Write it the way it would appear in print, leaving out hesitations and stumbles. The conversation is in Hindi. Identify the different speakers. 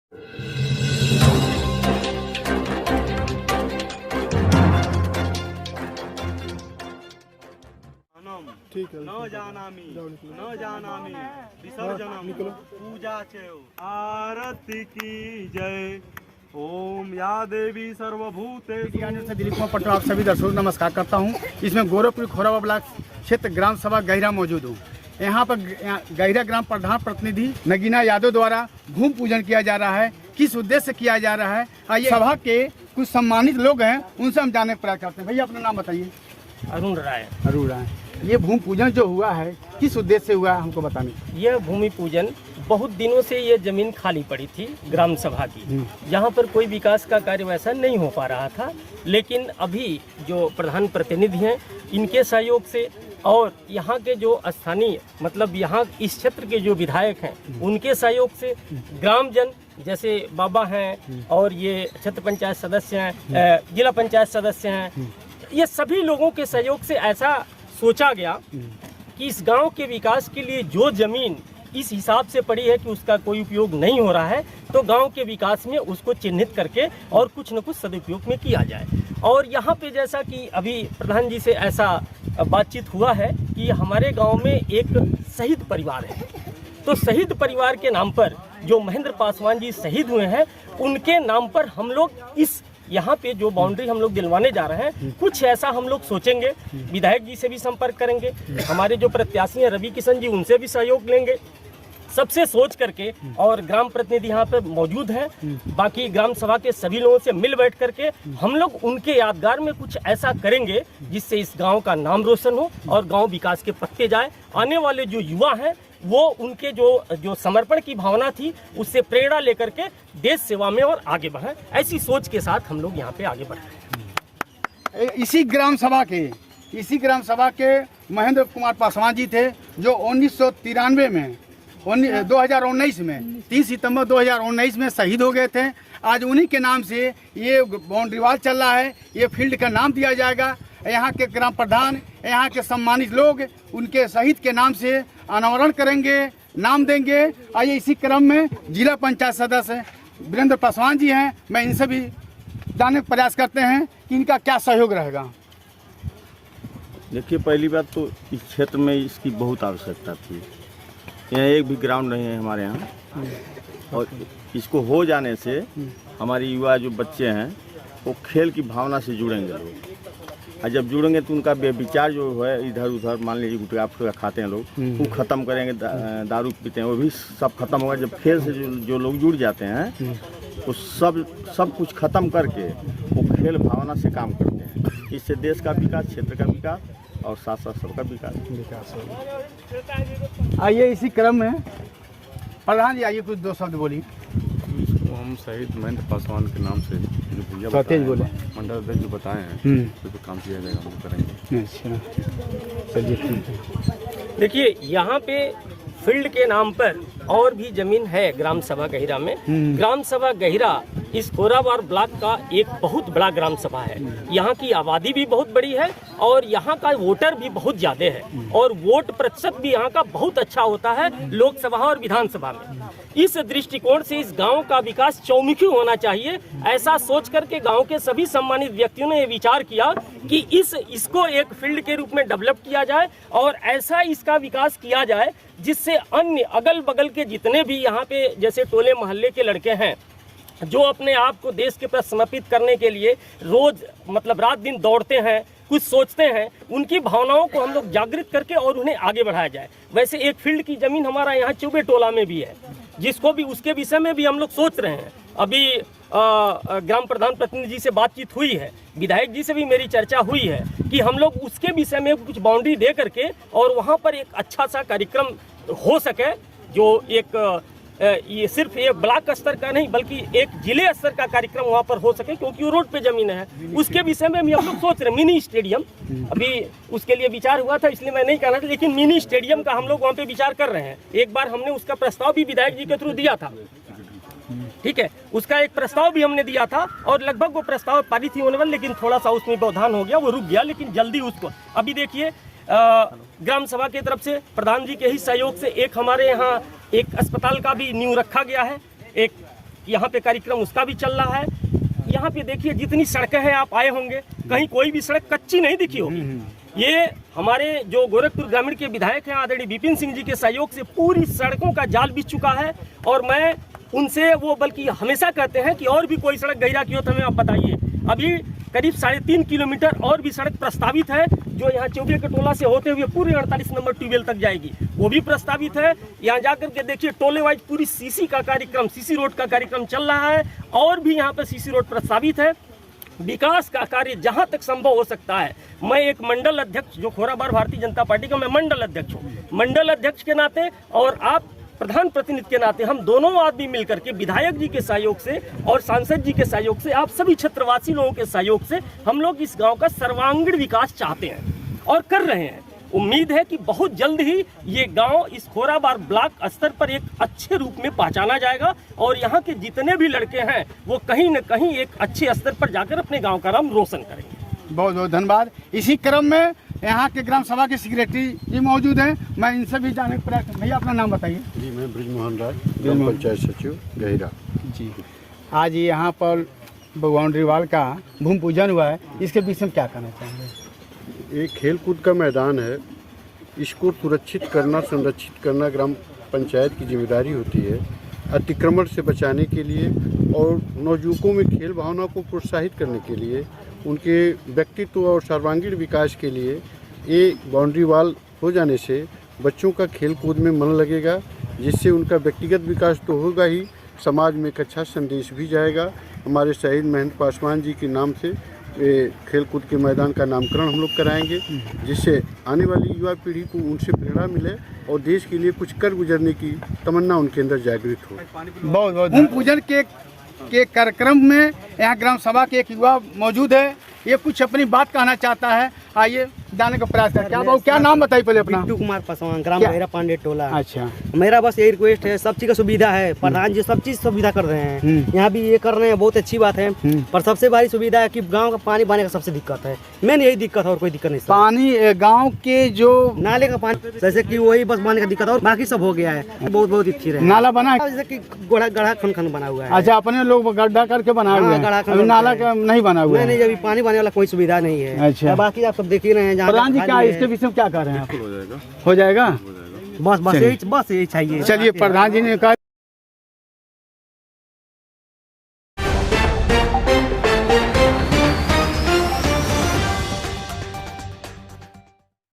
Speaker 1: ठीक है। न जानामि विसर्जनम पूजा च आरती की जय। ओम या देवी सर्वभूतेषु।
Speaker 2: दिलीप कुमार पटवा आप सभी दर्शकों को नमस्कार करता हूं। इसमें गोरखपुर खोराबा ब्लॉक क्षेत्र ग्राम सभा गहिरा मौजूद हूं। यहाँ पर गहिरा ग्राम प्रधान प्रतिनिधि नगीना यादव द्वारा भूमि पूजन किया जा रहा है। किस उद्देश्य से किया जा रहा है, आइए सभा के कुछ सम्मानित लोग हैं उनसे हम जानने का प्रयास करते हैं। भैया अपना नाम बताइए।
Speaker 3: अरुण राय।
Speaker 2: अरुण राय, ये भूमि पूजन जो हुआ है किस उद्देश्य से हुआ है हमको बताने।
Speaker 3: यह भूमि पूजन बहुत दिनों से ये जमीन खाली पड़ी थी ग्राम सभा की, यहाँ पर कोई विकास का कार्य वैसा नहीं हो पा रहा था। लेकिन अभी जो प्रधान प्रतिनिधि हैं इनके सहयोग से और यहाँ के जो स्थानीय मतलब यहाँ इस क्षेत्र के जो विधायक हैं उनके सहयोग से ग्रामजन जैसे बाबा हैं और ये क्षेत्र पंचायत सदस्य हैं, जिला पंचायत सदस्य हैं, ये सभी लोगों के सहयोग से ऐसा सोचा गया कि इस गांव के विकास के लिए जो जमीन इस हिसाब से पड़ी है कि उसका कोई उपयोग नहीं हो रहा है, तो गांव के विकास में उसको चिन्हित करके और कुछ न कुछ सदुपयोग में किया जाए। और यहाँ पे जैसा कि अभी प्रधान जी से ऐसा बातचीत हुआ है कि हमारे गांव में एक शहीद परिवार है, तो शहीद परिवार के नाम पर जो महेंद्र पासवान जी शहीद हुए हैं उनके नाम पर हम लोग इस यहाँ पे जो बाउंड्री हम लोग दिलवाने जा रहे हैं, कुछ ऐसा हम लोग सोचेंगे। विधायक जी से भी संपर्क करेंगे, हमारे जो प्रत्याशी हैं रवि किशन जी उनसे भी सहयोग लेंगे, सबसे सोच करके। और ग्राम प्रतिनिधि यहाँ पे मौजूद हैं, बाकी ग्राम सभा के सभी लोगों से मिल बैठ करके हम लोग उनके यादगार में कुछ ऐसा करेंगे जिससे इस गांव का नाम रोशन हो और गांव विकास के पत्ते जाए। आने वाले जो युवा हैं वो उनके जो समर्पण की भावना थी उससे प्रेरणा लेकर के देश सेवा में और आगे बढ़ें, ऐसी सोच के साथ हम लोग यहाँ पे आगे बढ़ रहे हैं।
Speaker 2: इसी ग्राम सभा के महेंद्र कुमार पासवान जी थे जो 1993 में 2019 में 30 सितंबर 2019 में शहीद हो गए थे। आज उन्हीं के नाम से ये बाउंड्री वाल चल रहा है, ये फील्ड का नाम दिया जाएगा। यहाँ के ग्राम प्रधान, यहाँ के सम्मानित लोग उनके शहीद के नाम से अनावरण करेंगे, नाम देंगे। आइए इसी क्रम में जिला पंचायत सदस्य वीरेंद्र पासवान जी हैं, मैं इनसे भी जानने का प्रयास करते हैं कि इनका क्या सहयोग रहेगा।
Speaker 4: देखिए, पहली बात तो इस क्षेत्र में इसकी बहुत आवश्यकता थी। यहाँ एक भी ग्राउंड नहीं है हमारे यहाँ, और इसको हो जाने से हमारे युवा जो बच्चे हैं वो खेल की भावना से जुड़ेंगे लोग, और जब जुड़ेंगे तो उनका विचार जो है इधर उधर मान लीजिए गुटखा फुटखा खाते हैं लोग, वो ख़त्म करेंगे, दारू पीते हैं वो भी सब खत्म होगा। जब खेल से जो लोग जुड़ जाते हैं वो सब कुछ ख़त्म करके वो खेल भावना से काम करते हैं। इससे देश का विकास, क्षेत्र का विकास और साथ साथ सबका विकास होगा।
Speaker 2: आइए इसी क्रम में प्रधान जी आइए कुछ दो शब्द बोलिए।
Speaker 5: इसको हम शहीद महेंद्र पासवान के नाम से जो भैया
Speaker 2: बोले
Speaker 5: मंडल अध्यक्ष जो बताए हैं तो काम किया जाएगा, हम करेंगे।
Speaker 2: अच्छा चलिए ठीक है।
Speaker 3: देखिए यहाँ पे फील्ड के नाम पर और भी जमीन है ग्राम सभा गहिरा में। ग्राम सभा गहिरा इस खोराबार ब्लॉक का एक बहुत बड़ा ग्राम सभा है। यहाँ की आबादी भी बहुत बड़ी है और यहाँ का वोटर भी बहुत ज़्यादा है और वोट प्रतिशत भी यहाँ का बहुत अच्छा होता है लोकसभा और विधानसभा में। इस दृष्टिकोण से इस गांव का विकास चौमुखी होना चाहिए, ऐसा सोच करके गांव के सभी सम्मानित व्यक्तियों ने ये विचार किया कि इसको एक फील्ड के रूप में डेवलप किया जाए और ऐसा इसका विकास किया जाए जिससे अन्य अगल बगल के जितने भी यहाँ पे जैसे टोले मोहल्ले के लड़के हैं जो अपने आप को देश के प्रति समर्पित करने के लिए रोज मतलब रात दिन दौड़ते हैं, कुछ सोचते हैं, उनकी भावनाओं को हम लोग जागृत करके और उन्हें आगे बढ़ाया जाए। वैसे एक फील्ड की जमीन हमारा यहाँ चौबे टोला में भी है, जिसको भी उसके विषय में भी हम लोग सोच रहे हैं। अभी ग्राम प्रधान प्रतिनिधि जी से बातचीत हुई है, विधायक जी से भी मेरी चर्चा हुई है कि हम लोग उसके विषय में कुछ बाउंड्री दे करके और वहाँ पर एक अच्छा सा कार्यक्रम हो सके, जो एक ये सिर्फ ये ब्लॉक स्तर का नहीं बल्कि एक जिले स्तर का कार्यक्रम वहाँ पर हो सके, क्योंकि वो रोड पे जमीन है। उसके विषय में हम लोग सोच रहे हैं मिनी स्टेडियम, अभी उसके लिए विचार हुआ था इसलिए मैं नहीं कहना था, लेकिन मिनी स्टेडियम का हम लोग वहाँ पे विचार कर रहे हैं। एक बार हमने उसका प्रस्ताव भी विधायक जी के थ्रू दिया था, ठीक है, उसका एक प्रस्ताव भी हमने दिया था और लगभग वो प्रस्ताव पारित ही होने वाला, लेकिन थोड़ा सा उसमें व्यवधान हो गया, वो रुक गया। लेकिन जल्दी उसको अभी देखिए ग्राम सभा की तरफ से प्रधान जी के ही सहयोग से एक हमारे यहाँ एक अस्पताल का भी नींव रखा गया है, एक यहाँ पे कार्यक्रम उसका भी चल रहा है। यहाँ पे देखिए जितनी सड़कें हैं, आप आए होंगे, कहीं कोई भी सड़क कच्ची नहीं दिखी होगी। ये हमारे जो गोरखपुर ग्रामीण के विधायक हैं आदरणीय विपिन सिंह जी के सहयोग से पूरी सड़कों का जाल बिछ चुका है। और मैं उनसे वो बल्कि हमेशा कहते हैं कि और भी कोई सड़क गहिरा की हो तो हमें आप बताइए। अभी करीब 3.5 किलोमीटर और भी सड़क प्रस्तावित है, जो यहाँ चौबे के टोला से होते हुए पूरे 48 नंबर ट्यूबवेल तक जाएगी, वो भी प्रस्तावित है। यहाँ जाकर के देखिए टोले वाइज पूरी सीसी का कार्यक्रम, सीसी रोड का कार्यक्रम चल रहा है और भी यहाँ पर सीसी रोड प्रस्तावित है। विकास का कार्य जहां तक संभव हो सकता है, मैं एक मंडल अध्यक्ष, जो खोराबार भारतीय जनता पार्टी का मैं मंडल अध्यक्ष हूँ, मंडल अध्यक्ष के नाते और आप प्रधान प्रतिनिधि के नाते हम दोनों आदमी मिलकर के विधायक जी के सहयोग से और सांसद जी के सहयोग से, आप सभी क्षेत्रवासी लोगों के सहयोग से हम लोग इस गांव का सर्वांगीण विकास चाहते हैं और कर रहे हैं। उम्मीद है कि बहुत जल्द ही ये गांव इस खोराबार ब्लॉक स्तर पर एक अच्छे रूप में पहचाना जाएगा और यहाँ के जितने भी लड़के हैं वो कहीं न कहीं एक अच्छे स्तर पर जाकर अपने गांव का नाम रोशन करेंगे।
Speaker 2: बहुत बहुत धन्यवाद। इसी क्रम में यहाँ के ग्राम सभा के सेक्रेटरी जी मौजूद हैं, मैं इनसे भी जाने का प्रयास। भैया अपना नाम बताइए।
Speaker 6: जी, मैं ब्रिजमोहन राय, ग्राम पंचायत सचिव गहिरा।
Speaker 2: जी, आज यहाँ पर बाउंड्री वाल का भूमि पूजन हुआ है, इसके विषय में क्या कहना चाहेंगे?
Speaker 6: एक खेल कूद का मैदान है, इसको सुरक्षित करना, संरक्षित करना ग्राम पंचायत की जिम्मेदारी होती है। अतिक्रमण से बचाने के लिए और नवयुवकों में खेल भावना को प्रोत्साहित करने के लिए, उनके व्यक्तित्व और सर्वांगीण विकास के लिए ये बाउंड्री वाल हो जाने से बच्चों का खेल कूद में मन लगेगा, जिससे उनका व्यक्तिगत विकास तो होगा ही, समाज में एक अच्छा संदेश भी जाएगा। हमारे शहीद महेंद्र पासवान जी के नाम से खेल कूद के मैदान का नामकरण हम लोग कराएंगे, जिससे आने वाली युवा पीढ़ी को उनसे प्रेरणा मिले और देश के लिए कुछ कर गुजरने की तमन्ना उनके अंदर जागृत हो।
Speaker 2: बहुत बहुत भूमि पूजन के कार्यक्रम में यहाँ ग्राम सभा के एक युवा मौजूद है, ये कुछ अपनी बात कहना चाहता है, आइए जाने का प्रयास करें। क्या बाबू, क्या नाम बताइए पहले अपना?
Speaker 7: बिट्टू कुमार पासवान, ग्राम गहिरा पांडे टोला।
Speaker 2: अच्छा,
Speaker 7: मेरा बस यही रिक्वेस्ट है, सब चीज का सुविधा है, प्रधान जी सब चीज सुविधा कर रहे हैं, यहाँ भी ये कर रहे हैं, बहुत अच्छी बात है। पर सबसे बड़ी सुविधा है कि गांव का पानी पाने का सबसे दिक्कत है, मेन यही दिक्कत है और कोई दिक्कत नहीं।
Speaker 2: पानी गांव के जो
Speaker 7: नाले का पानी जैसे कि वही बस पानी का दिक्कत है और बाकी सब हो गया है, बहुत बहुत अच्छी है।
Speaker 2: नाला बना है,
Speaker 7: जैसे कि गढ़ा खन खन बना हुआ है।
Speaker 2: अच्छा, अपने लोग गड्ढा करके बनाए हुए हैं, अभी नाला का नहीं बना हुआ है।
Speaker 7: नहीं, अभी पानी पाने वाला कोई सुविधा नहीं है।
Speaker 2: अच्छा,
Speaker 7: बाकी आप सब देख ही रहे हैं।
Speaker 2: प्रधान जी क्या इसके विषय में क्या कह रहे हैं आप? हो जाएगा।
Speaker 7: बस यही चाहिए।
Speaker 2: चलिए, प्रधान जी ने कहा